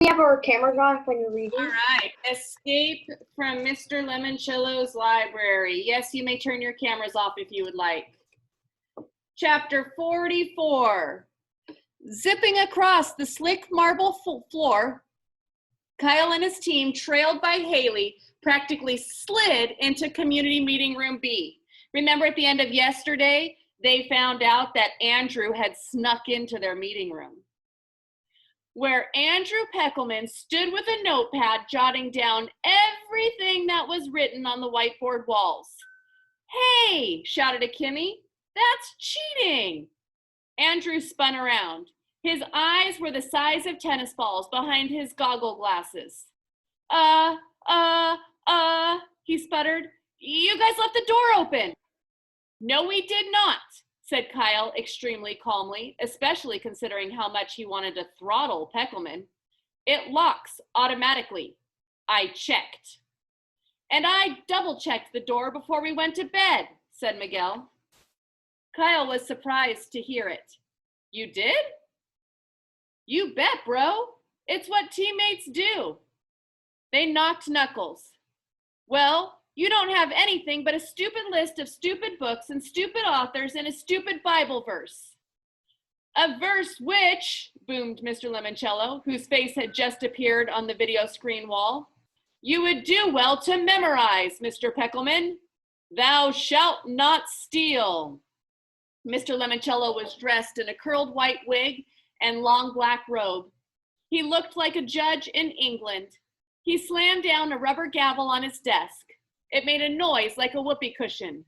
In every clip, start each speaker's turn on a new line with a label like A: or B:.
A: We have our cameras on when you're reading.
B: All right. Escape from Mr. Lemoncello's library. Yes, you may turn your cameras off if you would like. Chapter 44. Zipping across the slick marble floor, Kyle and his team, trailed by Haley, practically slid into community meeting room B. Remember at the end of yesterday, they found out that Andrew had snuck into their meeting room, where Andrew Peckelman stood with a notepad jotting down everything that was written on the whiteboard walls. "Hey," shouted a Kimmy, "that's cheating." Andrew spun around. His eyes were the size of tennis balls behind his goggle glasses. He sputtered. "You guys left the door open." "No, we did not," said Kyle extremely calmly, especially considering how much he wanted to throttle Peckelman. "It locks automatically. I checked." "And I double-checked the door before we went to bed," said Miguel. Kyle was surprised to hear it. "You did?" "You bet, bro. It's what teammates do." They knocked knuckles. "Well, you don't have anything but a stupid list of stupid books and stupid authors and a stupid Bible verse." "A verse which," boomed Mr. Lemoncello, whose face had just appeared on the video screen wall, "you would do well to memorize, Mr. Peckelman. Thou shalt not steal." Mr. Lemoncello was dressed in a curled white wig and long black robe. He looked like a judge in England. He slammed down a rubber gavel on his desk. It made a noise like a whoopee cushion.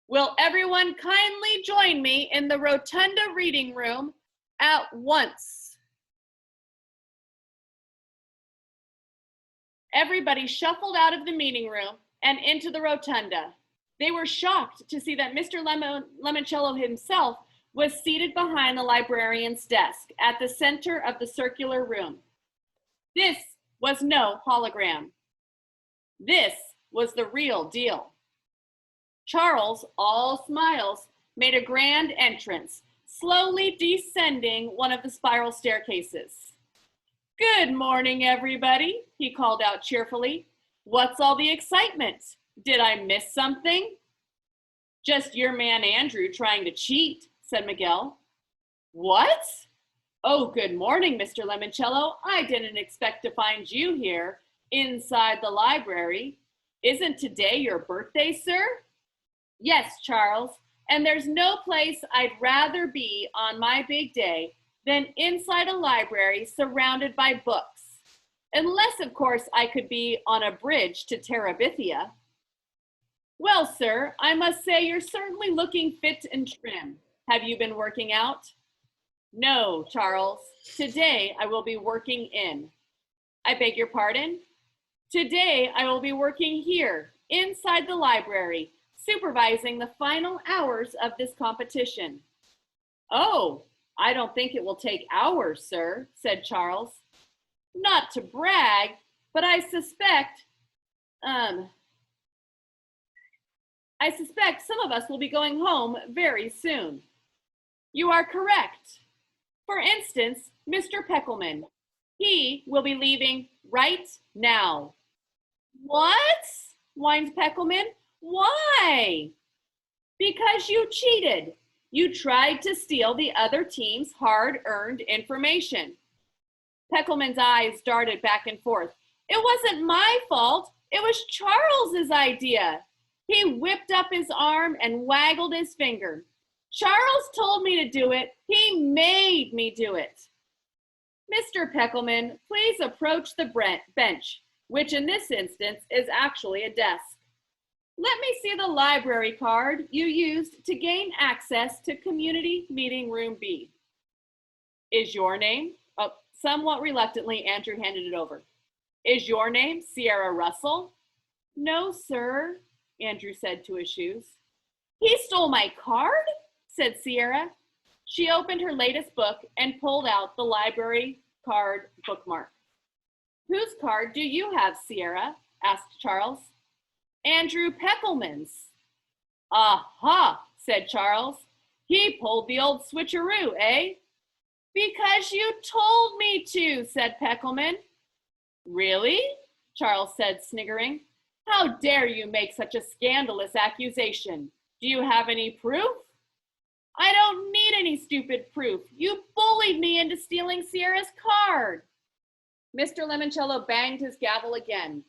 B: "Will everyone kindly join me in the Rotunda reading room at once?" Everybody shuffled out of the meeting room and into the Rotunda. They were shocked to see that Mr. Lemoncello himself was seated behind the librarian's desk at the center of the circular room. This was no hologram. This was the real deal. Charles, all smiles, made a grand entrance, slowly descending one of the spiral staircases. "Good morning, everybody," he called out cheerfully. "What's all the excitement? Did I miss something?" "Just your man Andrew trying to cheat," said Miguel. "What? Oh, good morning, Mr. Lemoncello. I didn't expect to find you here, inside the library. Isn't today your birthday, sir?" "Yes, Charles, and there's no place I'd rather be on my big day than inside a library surrounded by books. Unless, of course, I could be on a bridge to Terabithia." "Well, sir, I must say you're certainly looking fit and trim. Have you been working out?" "No, Charles. Today I will be working in." "I beg your pardon?" "Today I will be working here, inside the library, supervising the final hours of this competition." "Oh, I don't think it will take hours, sir," said Charles. "Not to brag, but I suspect some of us will be going home very soon." "You are correct. For instance, Mr. Peckelman. He will be leaving right now." "What?" whined Peckelman. "Why?" "Because you cheated. You tried to steal the other team's hard-earned information." Peckelman's eyes darted back and forth. "It wasn't my fault. It was Charles's idea." He whipped up his arm and waggled his finger. "Charles told me to do it. He made me do it." "Mr. Peckelman, please approach the bench, which in this instance is actually a desk. Let me see the library card you used to gain access to Community Meeting Room B." "Is your name?" Somewhat reluctantly, Andrew handed it over. "Is your name Sierra Russell?" "No, sir," Andrew said to his shoes. "He stole my card?" said Sierra. She opened her latest book and pulled out the library card bookmark. "Whose card do you have, Sierra?" asked Charles. "Andrew Peckelman's." "Aha," said Charles. "He pulled the old switcheroo, eh?" Because you told me to, said Peckelman. Really? Charles said, sniggering. How dare you make such a scandalous accusation? Do you have any proof? I don't need any stupid proof. You bullied me into stealing Sierra's card. Mr. Lemoncello banged his gavel again.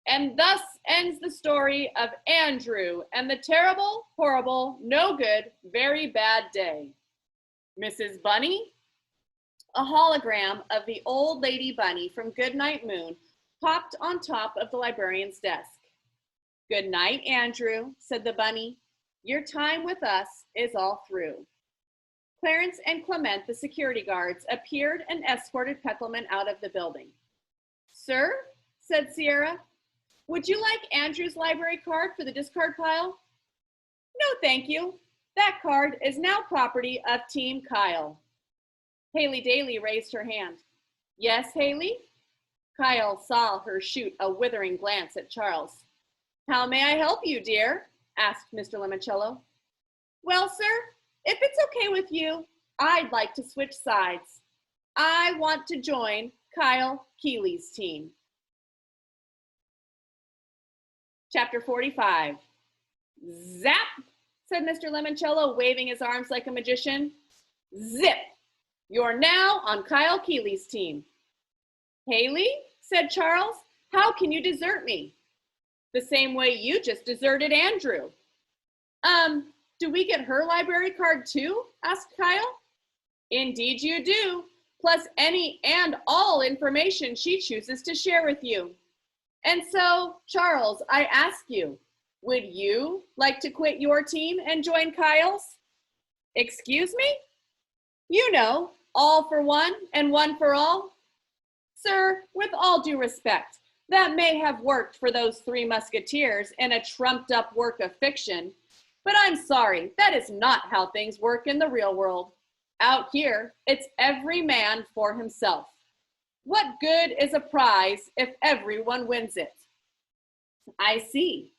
B: And thus ends the story of Andrew and the terrible, horrible, no good, very bad day. Mrs. Bunny? A hologram of the old lady bunny from Goodnight Moon popped on top of the librarian's desk. Good night, Andrew, said the bunny. Your time with us is all through. Clarence and Clement, the security guards, appeared and escorted Peckelman out of the building. Sir, said Sierra, would you like Andrew's library card for the discard pile? No, thank you. That card is now property of Team Kyle. Haley Daly raised her hand. Yes, Haley? Kyle saw her shoot a withering glance at Charles. How may I help you, dear? Asked Mr. Lemoncello. Well, sir, if it's okay with you, I'd like to switch sides. I want to join Kyle Keeley's team. Chapter 45. Zap, said Mr. Lemoncello, waving his arms like a magician. Zip! You're now on Kyle Keeley's team. Haley, said Charles, how can you desert me? The same way you just deserted Andrew. Do we get her library card too? Asked Kyle. Indeed you do, plus any and all information she chooses to share with you. And so, Charles, I ask you, would you like to quit your team and join Kyle's? Excuse me? You know, all for one and one for all. Sir, with all due respect, that may have worked for those three musketeers in a trumped-up work of fiction, but I'm sorry, that is not how things work in the real world. Out here, it's every man for himself. What good is a prize if everyone wins it? I see,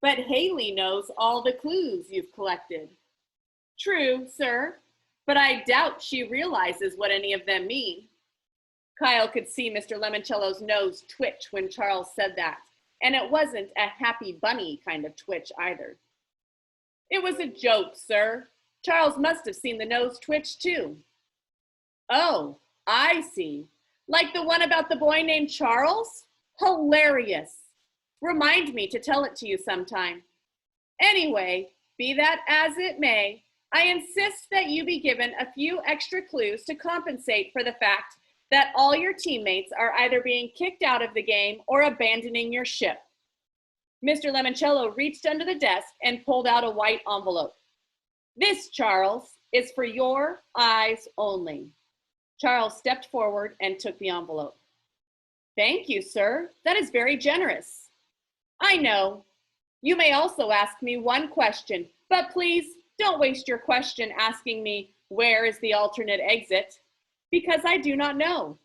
B: but Haley knows all the clues you've collected. True, sir, but I doubt she realizes what any of them mean. Kyle could see Mr. Lemoncello's nose twitch when Charles said that, and it wasn't a happy bunny kind of twitch either. It was a joke, sir. Charles must have seen the nose twitch too. Oh, I see. Like the one about the boy named Charles? Hilarious. Remind me to tell it to you sometime. Anyway, be that as it may, I insist that you be given a few extra clues to compensate for the fact that all your teammates are either being kicked out of the game or abandoning your ship. Mr. Lemoncello reached under the desk and pulled out a white envelope. This, Charles, is for your eyes only. Charles stepped forward and took the envelope. Thank you, sir. That is very generous. I know. You may also ask me one question, but please don't waste your question asking me where is the alternate exit, because I do not know.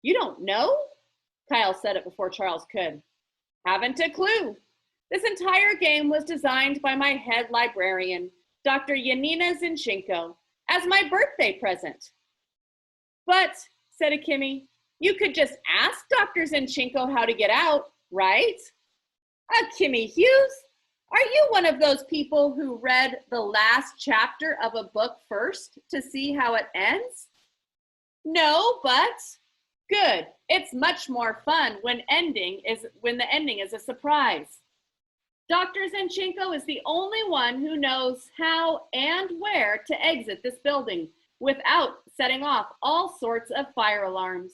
B: You don't know? Kyle said it before Charles could. Haven't a clue. This entire game was designed by my head librarian, Dr. Yanina Zinchenko, as my birthday present. But, said Akimi, you could just ask Dr. Zinchenko how to get out, right? Akimi Hughes, are you one of those people who read the last chapter of a book first to see how it ends? No, but good. It's much more fun when the ending is a surprise. Dr. Zinchenko is the only one who knows how and where to exit this building without setting off all sorts of fire alarms.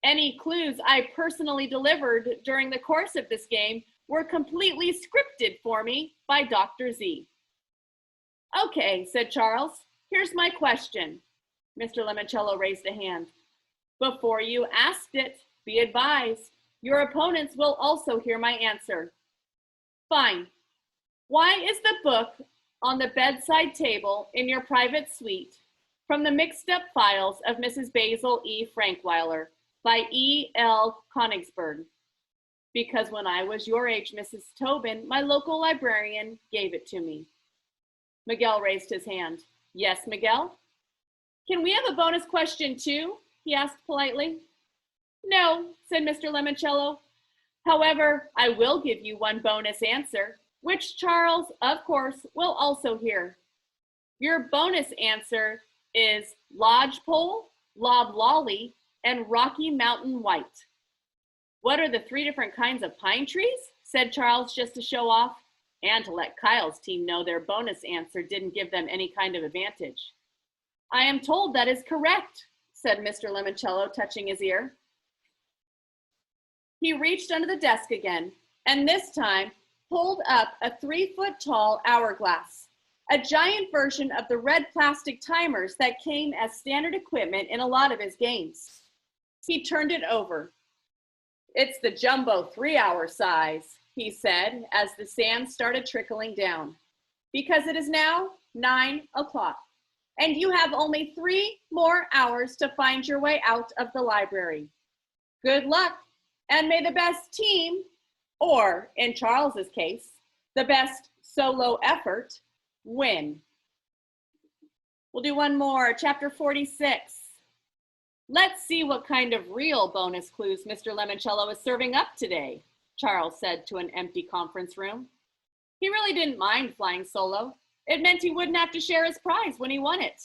B: Any clues I personally delivered during the course of this game were completely scripted for me by Dr. Z. Okay, said Charles, here's my question. Mr. Lemoncello raised a hand. Before you asked it, be advised, your opponents will also hear my answer. Fine. Why is the book on the bedside table in your private suite from the mixed-up files of Mrs. Basil E. Frankweiler by E. L. Konigsberg? Because when I was your age, Mrs. Tobin, my local librarian gave it to me. Miguel raised his hand. Yes, Miguel? Can we have a bonus question too? He asked politely. No, said Mr. Lemoncello. However, I will give you one bonus answer, which Charles, of course, will also hear. Your bonus answer is lodgepole, loblolly, and Rocky Mountain White. What are the three different kinds of pine trees? Said Charles just to show off, and to let Kyle's team know their bonus answer didn't give them any kind of advantage. I am told that is correct, said Mr. Lemoncello, touching his ear. He reached under the desk again, and this time pulled up a 3-foot-tall hourglass, a giant version of the red plastic timers that came as standard equipment in a lot of his games. He turned it over. It's the jumbo 3-hour size, he said as the sand started trickling down, because it is now 9 o'clock, and you have only 3 more hours to find your way out of the library. Good luck, and may the best team, or in Charles's case, the best solo effort, win. We'll do one more, chapter 46. Let's see what kind of real bonus clues Mr. Lemoncello is serving up today, Charles said to an empty conference room. He really didn't mind flying solo. It meant he wouldn't have to share his prize when he won it.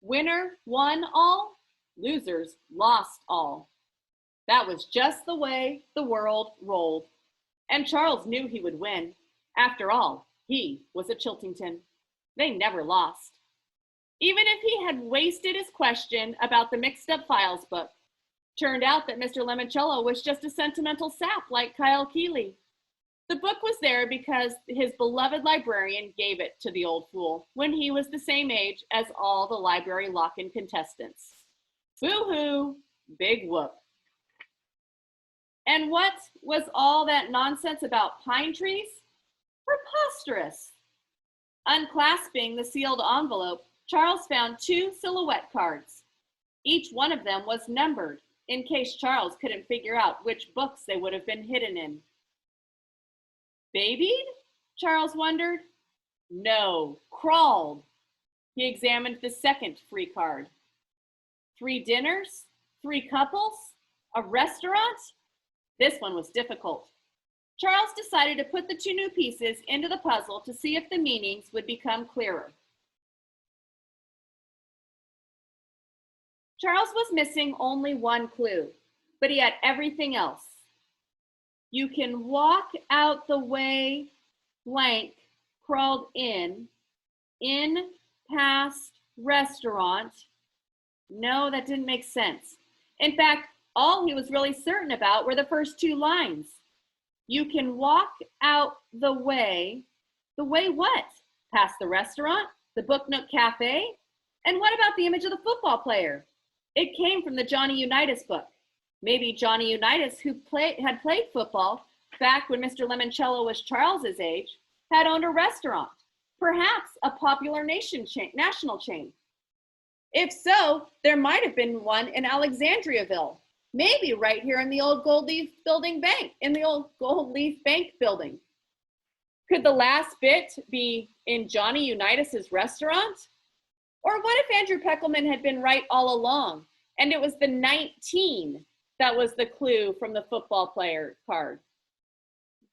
B: Winner won all, losers lost all. That was just the way the world rolled. And Charles knew he would win. After all, he was a Chiltington. They never lost. Even if he had wasted his question about the mixed-up files book, turned out that Mr. Lemoncello was just a sentimental sap like Kyle Keeley. The book was there because his beloved librarian gave it to the old fool when he was the same age as all the library lock-in contestants. Boo-hoo, big whoop. And what was all that nonsense about pine trees? Preposterous. Unclasping the sealed envelope, Charles found 2 silhouette cards. Each one of them was numbered in case Charles couldn't figure out which books they would have been hidden in. Babied? Charles wondered. No, crawled. He examined the second free card. 3 dinners? 3 couples? A restaurant? This one was difficult. Charles decided to put the 2 new pieces into the puzzle to see if the meanings would become clearer. Charles was missing only one clue, but he had everything else. You can walk out the way blank crawled in past restaurant. No, that didn't make sense. In fact, all he was really certain about were the first 2 lines. You can walk out the way what? Past the restaurant, the Book Nook Cafe? And what about the image of the football player? It came from the Johnny Unitas book. Maybe Johnny Unitas, who had played football back when Mr. Lemoncello was Charles's age, had owned a restaurant, perhaps a popular national chain. If so, there might have been one in Alexandriaville, maybe right here in the old Gold Leaf Bank building. Could the last bit be in Johnny Unitas's restaurant? Or what if Andrew Peckelman had been right all along, and it was the 19 that was the clue from the football player card?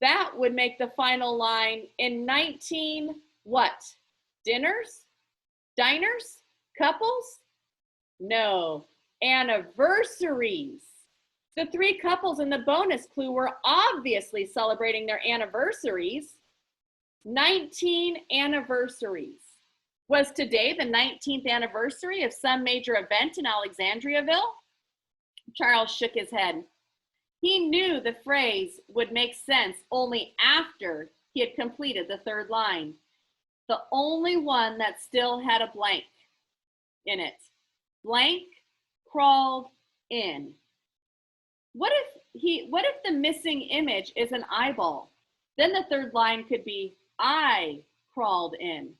B: That would make the final line in 19 what? Dinners? Diners? Couples? No, anniversaries. The 3 couples in the bonus clue were obviously celebrating their anniversaries. 19 anniversaries. Was today the 19th anniversary of some major event in Alexandriaville? Charles shook his head. He knew the phrase would make sense only after he had completed the 3rd line, the only one that still had a blank in it. Blank crawled in. What if the missing image is an eyeball? Then the 3rd line could be I crawled in.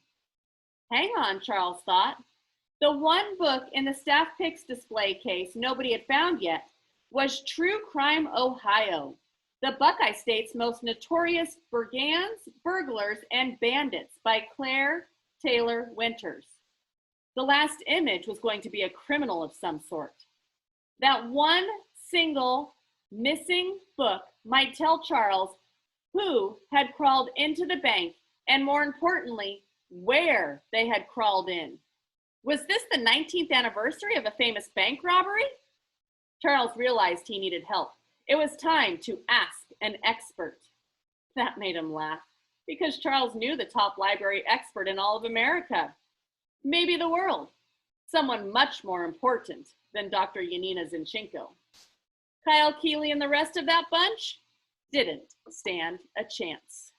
B: Hang on, Charles thought. The one book in the staff picks display case nobody had found yet was True Crime Ohio, the Buckeye State's most notorious brigands, burglars, and bandits by Claire Taylor Winters. The last image was going to be a criminal of some sort. That one single missing book might tell Charles who had crawled into the bank, and more importantly, where they had crawled in. Was this the 19th anniversary of a famous bank robbery? Charles realized he needed help. It was time to ask an expert. That made him laugh, because Charles knew the top library expert in all of America, maybe the world, someone much more important than Dr. Yanina Zinchenko. Kyle Keeley and the rest of that bunch didn't stand a chance.